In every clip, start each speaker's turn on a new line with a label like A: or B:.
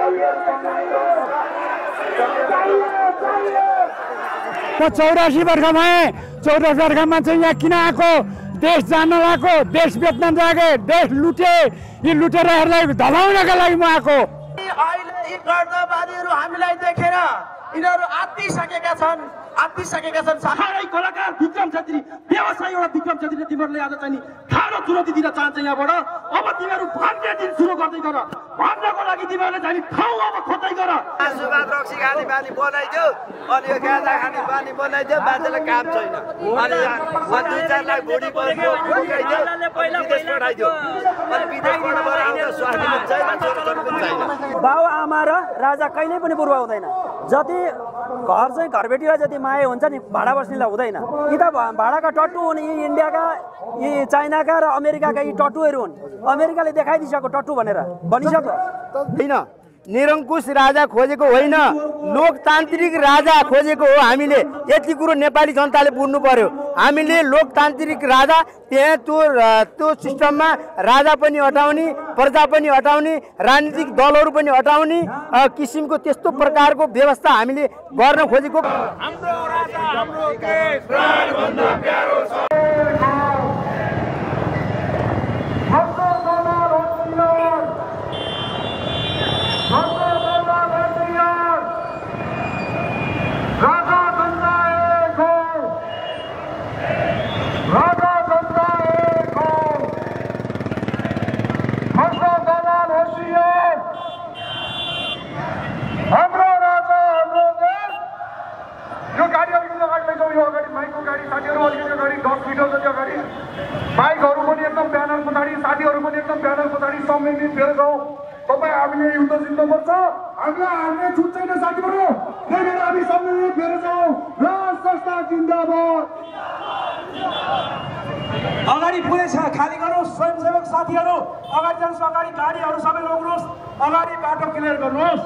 A: म 84 वर्षमा 84 वर्षमा चाहिँ यहाँ किन आएको देश जान्न लागेको देश बेच्न जागे देश लुटे यी लुटेराहरूलाई धमाउनका लागि म आएको
B: अहिले यी गर्दबादीहरू हामीलाई देखेर यिनीहरू आत्तिसकेका छन् सारै कलाकार विक्रम छेत्री व्यवसायी एउटा विक्रम छेत्रीले तिमीहरूले आज चाहिँ खाडो चुनौती दिन चाहन्छ यहाँबाट अब तिमीहरू भन्ने दिन सुरु गर्दै गर भन्नको लागि तिमीहरूले चाहिँ ठाउँ अब खोज्दै गर
C: सुबाद रक्सी खाने बानी बनाइदियो अनि यो गाँजा खाने बानी बनाइदियो बाजेलाई काम छैन अनि 2-4 लाख भुडी परेको फुकाइदियो विदेश पठाइदियो अनि विदेशबाट आउँदा स्वास्थ्य पनि छैन छोराछोरी पनि छैन
B: बाउ आमा र राजा कहिल्यै पनि पूर्व हुँदैन जति घर चाहिँ घरबेटीलाई जति माया हुन्छ नि भाडा बस्नेलाई हुँदैन यी त भाडाका टट्टु हुन् यी इन्डियाका यी चाइनाका र अमेरिकाका यी टट्टुहरू हुन् अमेरिकाले देखाइदिसक्यो टट्टु भनेर भनिसक्यो
C: होइन निरङ्कुश राजा खोजेको होइन लोकतान्त्रिक राजा खोजेको हो हामीले यति कुरो नेपाली जनताले बुझ्नु पर्यो हामीले लोकतान्त्रिक राजा त्यहाँ त्यो सिस्टममा राजा पनि हटाउने प्रजा पनि हटाउने राजनीतिक दलहरू पनि हटाउने किसिमको त्यस्तो प्रकारको व्यवस्था हामीले गर्न खोजेको
A: हाम्रो राजा हाम्रो देश प्राणभन्दा प्यारो छ
B: अगाडि पुरै छ खाली गर्नुहोस् स्वयंसेवक साथीहरू अगाडि जानुहोस् अगाडि गाडीहरू सबै रोक्नुहोस् अगाडि बाटो क्लियर गर्नुहोस्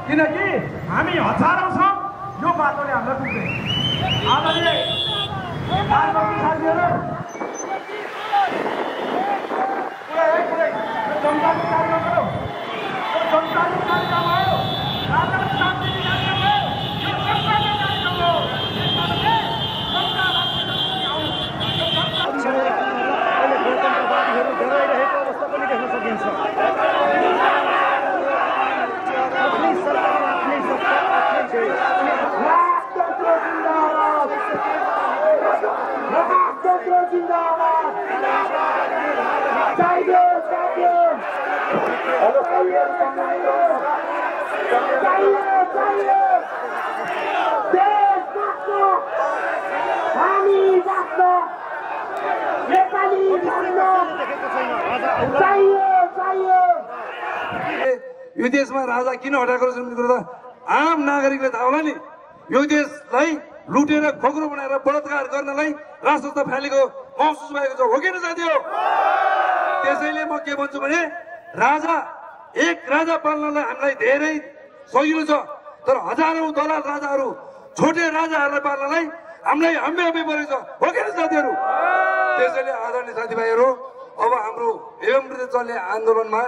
B: किनकि हामी हजारौं छौं यो बाटोले हामीलाई पुग्दैन आजले साथीहरू पुरै जनताको कार्यक्रम गरौँ जनताको कार्यक्रम हो राजा शान्ति कार्यक्रम हो यो जनताको कार्यक्रम हो
D: यो देशमा राजा किन हटाएको कुरा आम नागरिकले थाहा होला नि यो देशलाई लुटेर खोक्रो बनाएर बलात्कार गर्नलाई राष्ट्रता फैलेको महसुस भएको छ हो किन साथीहरू त्यसैले म के भन्छु भने राजा एक राजा पाल्नलाई हामीलाई धेरै सजिलो छ तर हजारौं दलाल राजाहरू छोटे राजाहरूलाई पाल्नलाई हामीलाई हम्बे परेको छ हो किन साथीहरू त्यसैले आदरणीय साथीभाइहरू अब हाम्रो एवं चल्ने आन्दोलनमा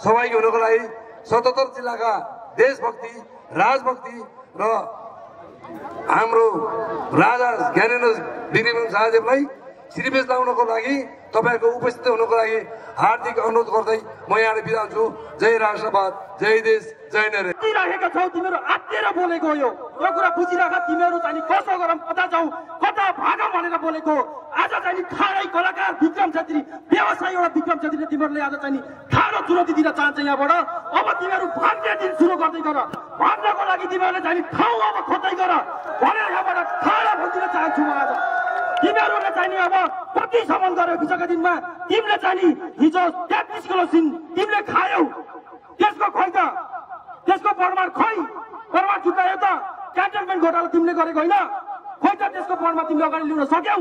D: सहभागी हुनको लागि 77 जिल्लाका देशभक्ति राजभक्ति र हाम्रो राजा ज्ञानेन्द्र विक्रम शाहदेवलाई श्रीपेश लाउनको लागि तपाईहरुको उपस्थित हुनको लागि हार्दिक अनुरोध गर्दै म यहाँ बिदा हुन्छु जय राष्ट्रवाद जय देश जय नरे
B: राखेका छौ तिमीहरु आत्तेर बोलेको यो कुरा बुझिराख तिमीहरु चाहिँ कसो गरम कता जाऊ कता भागम भनेर बोलेको आज चाहिँ खाडै कलाकार विक्रम छेत्री व्यवसायी एउटा विक्रम छेत्रीले तिमीहरुले आज चाहिँ खाडो चुनौती दिन चाहन्छ यहाँबाट अब तिमीहरु भन्ने दिन सुरु गर्दै गर भन्नको लागि तिमीहरुले चाहिँ ठाउँ अब खोज्दै गर भनेर यहाँबाट खाडा भनिदिन चाहन्छु म आज तिमीहरुले चाहिँ अब कति सम्मान गर्यो बिचका दिनमा तिमीले चाहिँ हिजो 33 किलो सिन तिमीले खायौ त्यसको खोइ त त्यसको प्रमाण छुटायो त क्यान्टनमेन्ट घोटाला तिमीले गरेको होइन खोइ त त्यसको प्रमाण तिमीले अगाडि ल्याउन सक्यौ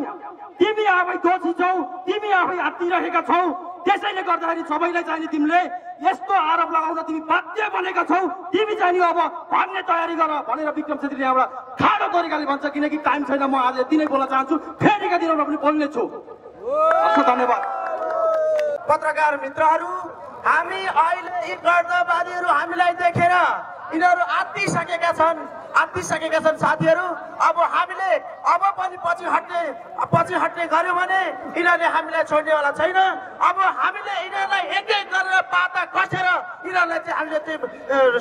B: तिमी आफै दोषी छौ तिमी आफै आत्तिरहेका छौ त्यसैले गर्दाखेरि सबैलाई चाहिँ तिमीले यस्तो आरोप लगाउन तिमी बाध्य बनेका छौ तिमी चाहिँ अब भन्ने तयारी गर भनेर विक्रम छेत्रीले एउटा खाडो तरिकाले भन्छ किनकि टाइम छैन म आज यति नै बोल्न चाहन्छु फेरिका दिनमा पनि बोल्ने छु धन्यवाद
E: पत्रकार मित्रहरू हामी अहिले यी गर्दवादीहरू हामीलाई देखेर यिनीहरू आत्तिसकेका छन् साथीहरू। अब हामीले अब पनि पछि हट्ने गर्यौँ भने यिनीहरूले हामीलाई छोड्नेवाला छैन। अब हामीले यिनीहरूलाई एक एक गरेर पाता कसेर यिनीहरूलाई चाहिँ हामीले चाहिँ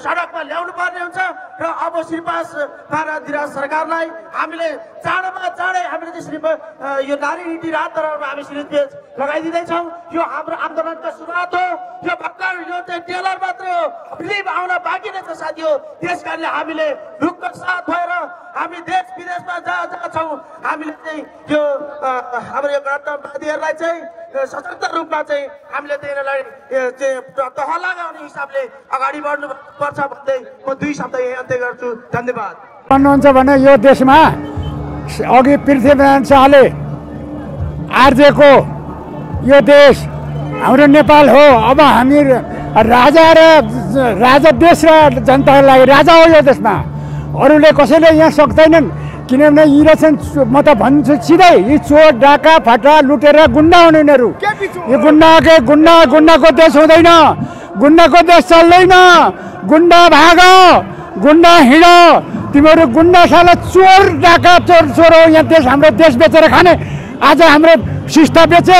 E: सडकमा ल्याउनु पर्ने हुन्छ। र अब श्रीपास धिराज सरकारलाई हामीले चाँडै हामीले चाहिँ यो नारी नीति रात दरबारमा हामी शिविर लगाइदिँदैछौँ। यो हाम्रो आन्दोलनको सुरुवात हो। यो भर्खर यो चाहिँ टेलर मात्रै हो, फिल्म आउन बाँकी नै छ साथी हो। त्यस कारणले हामीले रुखको साथ भएर हामी देश विदेशमा जहाँ छौँ हामीले चाहिँ यो हाम्रो यो गणतन्त्रवादीहरूलाई चाहिँ सशक्त रूपमा चाहिँ हामीले तिनीहरूलाई चाहिँ तह लगाउने हिसाबले अगाडि बढ्नुपर्छ भन्दै म 2 शब्द यही अन्त्य गर्छु। धन्यवाद।
A: भन्नुहुन्छ भने यो देशमा अघि पृथ्वीनारायण शाहले आर्जेको यो देश हाम्रो नेपाल हो। अब हामी राजा देश र जनताको लागि राजा हो यो देशमा। अरूले कसैले यहाँ सक्दैनन्, किनभने यी रहेछन्, म त भन्छु सिधै, यी चोर डाका फटा लुटेर गुन्डा हुने यिनीहरू। यो गुन्डाको देश हुँदैन, गुन्डाको देश चल्दैन। गुन्डा भाग, गुन्डा हिँड, तिमीहरू गुन्डा साला चोर डाका चोर हो। यहाँ देश हाम्रो देश बेचेर खाने। आज हाम्रो शिष्ट बेचे,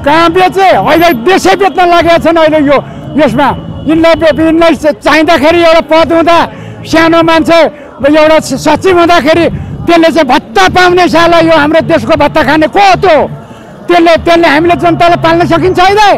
A: कहाँ बेचे, अहिले देशै बेच्न लागेका छन्। अहिले यो यसमा यिनलाई चाहिँदाखेरि एउटा पद हुँदा सानो मान्छे एउटा सचिव हुँदाखेरि त्यसले चाहिँ भत्ता पाउने साला यो हाम्रो देशको भत्ता खाने को हो त्यो? त्यसले हामीले जनतालाई पाल्न सकिन्छ अहिले?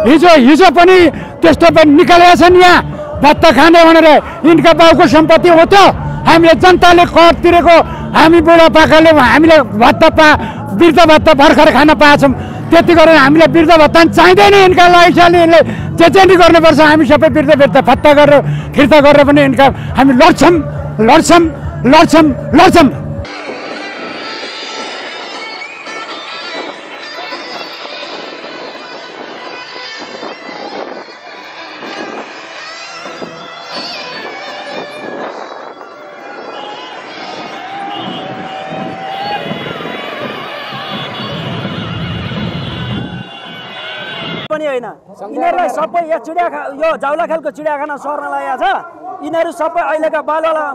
A: हिजो पनि त्यस्तो पनि निकालेका छन् यहाँ भत्ता खाने भनेर। यिनका बाउको सम्पत्ति हो त्यो। हामीले जनताले कर तिरेको, हामी बुढापाकाले हामीले वृद्ध भत्ता भर्खर खान पाएछौँ। त्यति गरेर हामीलाई वृद्ध भत्ता चाहिँदैन। यिनका लागि यिनले जे नि गर्नुपर्छ। हामी सबै वृद्ध भत्ता गरेर फिर्ता गरेर पनि यिनका हामी लड्छौँ।
F: पनि होइन, यिनीहरूलाई सबै यो जाउलाखेलको चिडियाखाना सर्न लागेको छ। यिनीहरू सबै अहिलेका बालवाला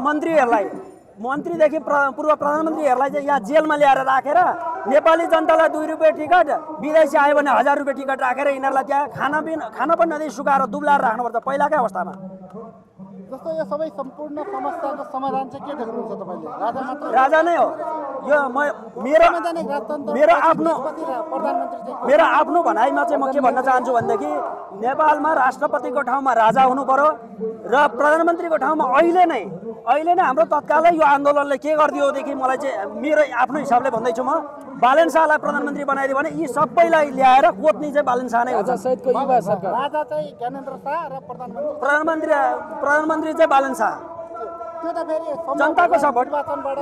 F: मन्त्रीदेखि पूर्व प्रधानमन्त्रीहरूलाई चाहिँ यहाँ जेलमा ल्याएर राखेर नेपाली जनतालाई 2 रुपियाँ टिकट, विदेशी आयो भने 1000 रुपियाँ टिकट राखेर यिनीहरूलाई त्यहाँ खाना पनि नदिई सुकाएर दुब्लाएर राख्नुपर्छ पहिलाकै अवस्थामा।
G: जस्तो यो सबै सम्पूर्ण समस्याको समाधान चाहिँ के देख्नुहुन्छ तपाईँले?
F: राजा नै हो यो। मेरो आफ्नो भनाइमा चाहिँ म के भन्न चाहन्छु भनेदेखि नेपालमा राष्ट्रपतिको ठाउँमा राजा हुनु पर्यो र प्रधानमन्त्रीको ठाउँमा अहिले नै हाम्रो तत्कालै यो आन्दोलनले के गरिदियोदेखि मलाई चाहिँ मेरो आफ्नो हिसाबले भन्दैछु म, बालेन शाहलाई प्रधानमन्त्री बनाइदियो भने यी सबैलाई ल्याएर कोट्ने चाहिँ बालेन शाह नै हुन्छ।
G: राजा चाहिँ ज्ञानेन्द्र शाह र
F: प्रधानमन्त्री चाहिँ बालेन शाह। जनताको सपोर्ट,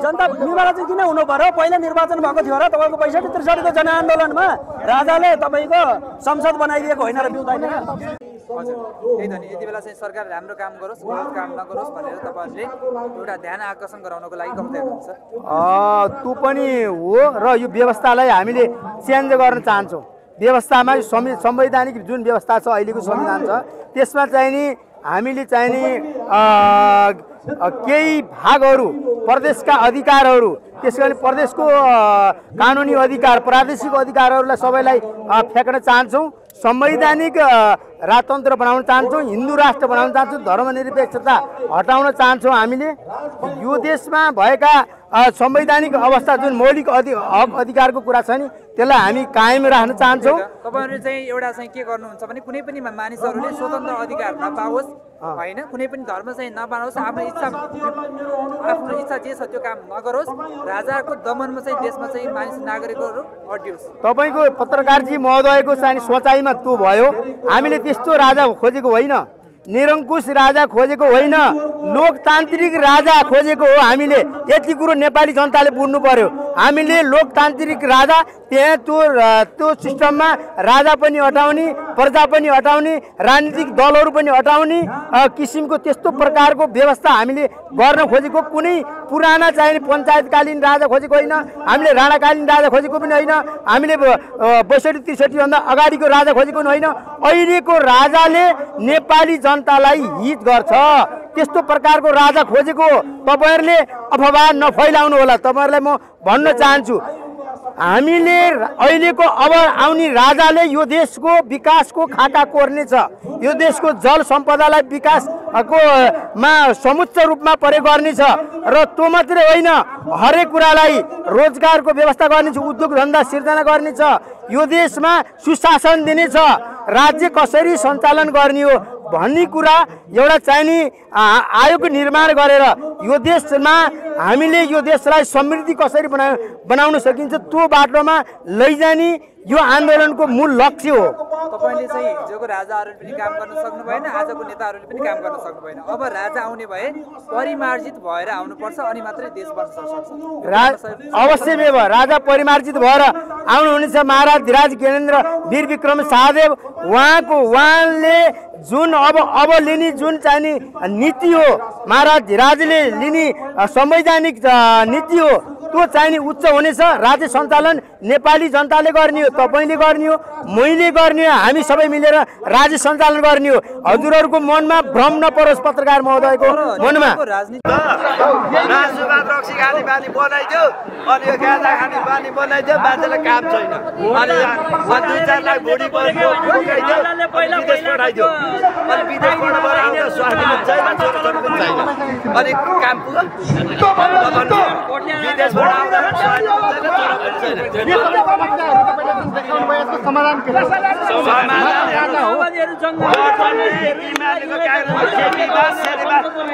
F: जनता निर्वाचन किन हुनु पर्यो? पहिला निर्वाचन भएको थियो र तपाईँको 65-63 को जनआन्दोलनमा राजाले तपाईँको संसद बनाइदिएको होइन र बिउदैन।
H: हजुर त्यही त नि, यति बेला चाहिँ सरकार राम्रो काम गरोस्, गलत काम नगरोस् भनेर तपाईँहरूले एउटा ध्यान आकर्षण गराउनको लागि कम्ती हुनुहुन्छ।
C: त्यो पनि हो र यो व्यवस्थालाई हामीले चेन्ज गर्न चाहन्छौँ। व्यवस्थामा संवैधानिक जुन व्यवस्था छ, अहिलेको संविधान छ, त्यसमा चाहिँ नि हामीले चाहिँ नि केही भागहरू प्रदेशका अधिकारहरू, त्यसैले प्रदेशको कानुनी अधिकार, प्रादेशिक अधिकारहरूलाई सबैलाई फ्याँक्न चाहन्छौँ। संवैधानिक राजतन्त्र बनाउन चाहन्छौँ, हिन्दू राष्ट्र बनाउन चाहन्छौँ, धर्मनिरपेक्षता हटाउन चाहन्छौँ। हामीले यो देशमा भएका संवैधानिक अवस्था जुन मौलिक हक अधिकारको कुरा छ नि, त्यसलाई हामी कायम राख्न चाहन्छौँ।
H: तपाईँहरूले चाहिँ एउटा चाहिँ के गर्नुहुन्छ भने कुनै पनि मानिसहरूले स्वतन्त्र अधिकार नपाओस् होइन, कुनै पनि धर्म चाहिँ नबनाओस्, आफ्नो इच्छा जे छ त्यो काम नगरोस्, राजाको दमनमा चाहिँ देशमा चाहिँ मानिस नागरिकहरू अड्डियोस्।
C: तपाईँको पत्रकारजी महोदयको चाहिँ सोचाइमा त्यो भयो। हामीले त्यस्तो राजा खोजेको होइन, निरङ्कुश राजा खोजेको होइन, लोकतान्त्रिक राजा खोजेको हो हामीले। यति कुरो नेपाली जनताले बुझ्नु पर्यो। हामीले लोकतान्त्रिक राजा, त्यहाँ त्यो सिस्टममा राजा पनि हटाउने, प्रजा पनि हटाउने, राजनीतिक दलहरू पनि हटाउने किसिमको त्यस्तो प्रकारको व्यवस्था हामीले गर्न खोजेको। कुनै पुराना चाहिने पञ्चायतकालीन राजा खोजेको होइन, हामीले राणाकालीन राजा खोजेको पनि होइन, हामीले 62-63 भन्दा अगाडिको राजा खोजेको पनि होइन। अहिलेको राजाले नेपाली जनतालाई हित गर्छ, त्यस्तो प्रकारको राजा खोजेको। तपाईँहरूले अफवाह नफैलाउनु होला। तपाईँहरूलाई म भन्न चाहन्छु, हामीले अहिलेको अब आउने राजाले यो देशको विकासको खाका कोर्नेछ, यो देशको जल सम्पदालाई विकासको समुच्च रूपमा प्रयोग गर्नेछ र त्यो मात्रै होइन, हरेक कुरालाई रोजगारको व्यवस्था गर्नेछ, उद्योग धन्दा सिर्जना गर्नेछ, यो देशमा सुशासन दिनेछ, राज्य कसरी सञ्चालन गर्ने हो भन्ने कुरा एउटा चाहिने आयोग निर्माण गरेर यो देशमा हामीले यो देशलाई समृद्धि कसरी बनाउन सकिन्छ त्यो बाटोमा लैजाने यो आन्दोलनको मूल लक्ष्य हो।
H: तपाईँले चाहिँ हिजोको राजाहरूले पनि काम गर्न सक्नु भएन, आजको नेताहरूले पनि काम गर्न सक्नु भएन। अब राजा आउने भए परिमार्जित भएर आउनुपर्छ, अनि मात्रै देश बस्न सक्छ।
C: अवश्यमेव राजा परिमार्जित भएर आउनुहुनेछ। महाराज धिराज ज्ञानेन्द्र वीर विक्रम शाहदेव उहाँले जुन अब लिने जुन चाहिने नीति हो, महाराज धिराजले लिने संवैधानिक नीति हो, त्यो चाहिने उच्च हुनेछ। राज्य सञ्चालन नेपाली जनताले गर्ने हो, तपाईँले गर्ने हो, मैले गर्ने हो, हामी सबै मिलेर राज्य सञ्चालन गर्ने हो। हजुरहरूको मनमा भ्रम नपरोस्, पत्रकार महोदयको मनमा।
I: रक्सी खाने बानी बनाइदियो, अनि यो गाँजा खाने बानी बनाइदियो, मान्छेलाई काम छैन। अनि 2-4 लाख भुडी विदेश पठाइदियो, अनि विदेशबाट आउँदा स्वास्थ्य छैन, छोराछोरी पनि छैन, अनि काम पुग्यो विदेशबाट आउँदा
G: समाधान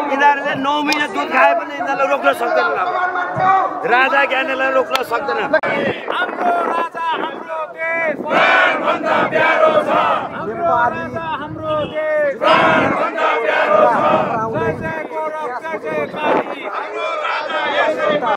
I: यिनीहरूले 9 महिना दुध खाए पनि यिनीहरूलाई रोक्न सक्दैन, राजा ज्ञानेलाई रोक्न सक्दैन।
A: हाम्रो राजा हाम्रो देश प्राणभन्दा प्यारो छ, हाम्रो राजा हाम्रो देश प्राणभन्दा प्यारो छ। जय जय गौरव, जय जय